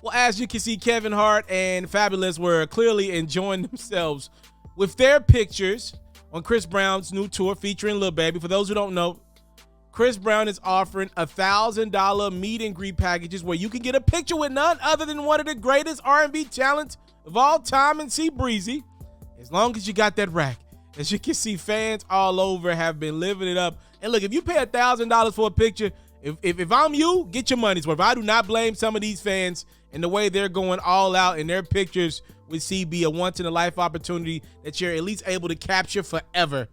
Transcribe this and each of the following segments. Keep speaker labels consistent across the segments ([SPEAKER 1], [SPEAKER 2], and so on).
[SPEAKER 1] Well, as you can see, Kevin Hart and Fabulous were clearly enjoying themselves with their pictures on Chris Brown's new tour featuring Lil Baby. For those who don't know, Chris Brown is offering $1,000 meet and greet packages where you can get a picture with none other than one of the greatest R&B talents of all time in C Breezy, as long as you got that rack. As you can see, fans all over have been living it up. And look, if you pay $1,000 for a picture, if I'm you, get your money's worth. I do not blame some of these fans and the way they're going all out in their pictures with CB, a once-in-a-life opportunity that you're at least able to capture forever.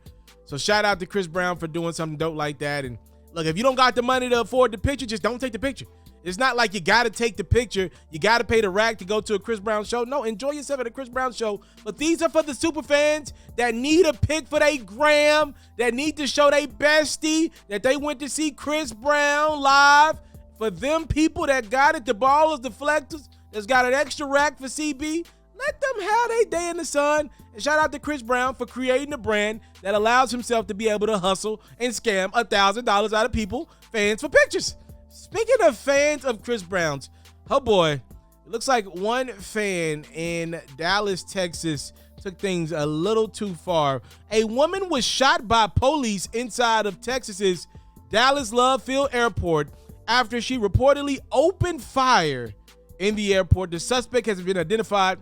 [SPEAKER 1] So shout out to Chris Brown for doing something dope like that. And look, if you don't got the money to afford the picture, just don't take the picture. It's not like you got to take the picture. You got to pay the rack to go to a Chris Brown show. No, enjoy yourself at a Chris Brown show. But these are for the super fans that need a pic for their gram, that need to show their bestie that they went to see Chris Brown live. For them people that got it, the ballers, the flex, that's got an extra rack for CB, let them have their day in the sun. And shout out to Chris Brown for creating a brand that allows himself to be able to hustle and scam $1,000 out of people, fans, for pictures. Speaking of fans of Chris Brown's, oh boy, it looks like one fan in Dallas, Texas took things a little too far. A woman was shot by police inside of Texas's Dallas Love Field Airport after she reportedly opened fire in the airport. The suspect has been identified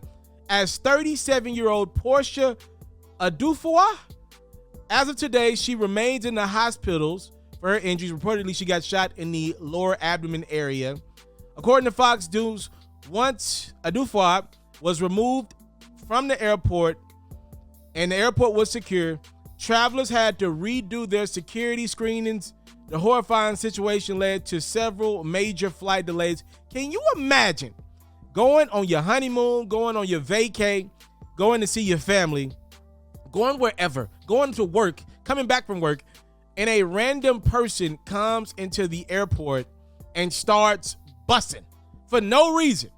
[SPEAKER 1] as 37-year-old Portia Adufoa. As of today, she remains in the hospitals for her injuries. Reportedly, she got shot in the lower abdomen area. According to Fox News, once Adufoa was removed from the airport and the airport was secure, travelers had to redo their security screenings. The horrifying situation led to several major flight delays. Can you imagine going on your honeymoon, going on your vacay, going to see your family, going wherever, going to work, coming back from work, and a random person comes into the airport and starts busting for no reason?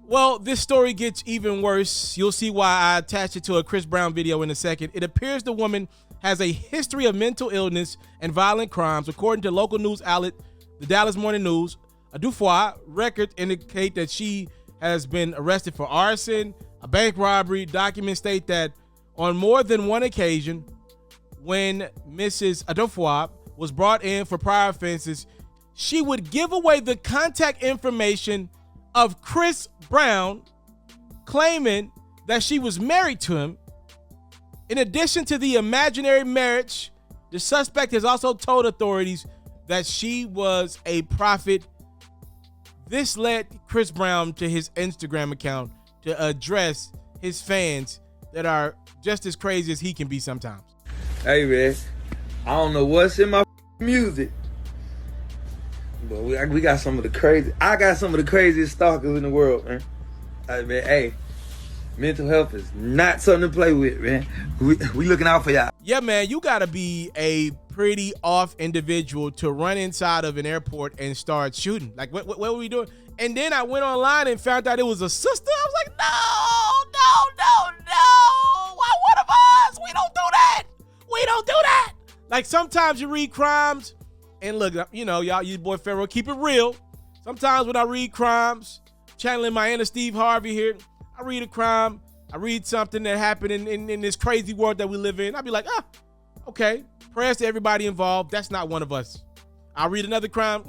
[SPEAKER 1] Well, this story gets even worse. You'll see why I attached it to a Chris Brown video in a second. It appears the woman has a history of mental illness and violent crimes. According to local news outlet, the Dallas Morning News, Adufoa records indicate that she has been arrested for arson, a bank robbery. Documents state that on more than one occasion, when Mrs. Adufoa was brought in for prior offenses, she would give away the contact information of Chris Brown, claiming that she was married to him. In addition to the imaginary marriage, the suspect has also told authorities that she was a prophet. This led Chris Brown to his Instagram account to address his fans that are just as crazy as he can be sometimes.
[SPEAKER 2] Hey man, I don't know what's in my music, but we got some of the crazy. I got some of the craziest stalkers in the world, man. Hey, mental health is not something to play with, man. We looking out for y'all.
[SPEAKER 1] Yeah, man, you gotta be a pretty off individual to run inside of an airport and start shooting. Like, what were we doing? And then I went online and found out it was a sister. I was like, no. Why one of us? We don't do that. We don't do that. Like, sometimes you read crimes, and look, you know, y'all, you boy Pharaoh, keep it real. Sometimes when I read crimes, channeling my inner Steve Harvey here, I read a crime, I read something that happened in this crazy world that we live in. I'll be like, okay, prayers to everybody involved. That's not one of us. I'll read another crime.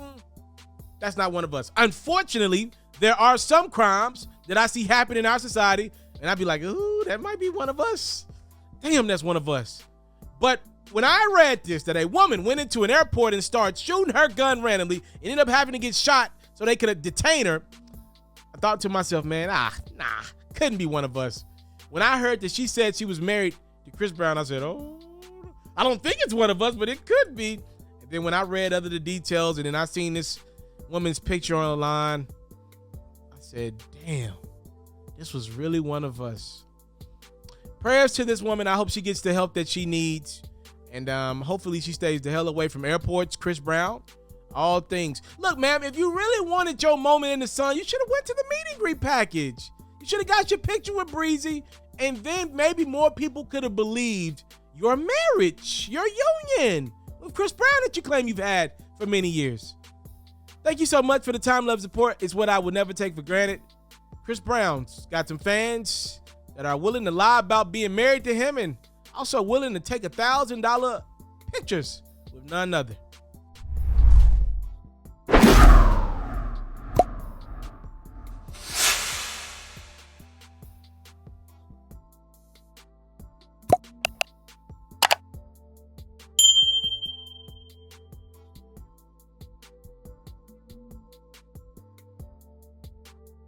[SPEAKER 1] That's not one of us. Unfortunately, there are some crimes that I see happen in our society, and I'll be like, ooh, that might be one of us. Damn, that's one of us. But when I read this, that a woman went into an airport and started shooting her gun randomly and ended up having to get shot so they could detain her, I thought to myself, man, couldn't be one of us. When I heard that she said she was married to Chris Brown, I said, oh, I don't think it's one of us, but it could be. And then when I read other the details and then I seen this woman's picture online, I said, damn, this was really one of us. Prayers to this woman. I hope she gets the help that she needs. And hopefully she stays the hell away from airports, Chris Brown, all things. Look, ma'am, if you really wanted your moment in the sun, you should have went to the meet and greet package. You should have got your picture with Breezy, and then maybe more people could have believed your marriage, your union with Chris Brown that you claim you've had for many years. Thank you so much for the time, love, support. It's what I would never take for granted. Chris Brown's got some fans that are willing to lie about being married to him and also willing to take $1,000 pictures with none other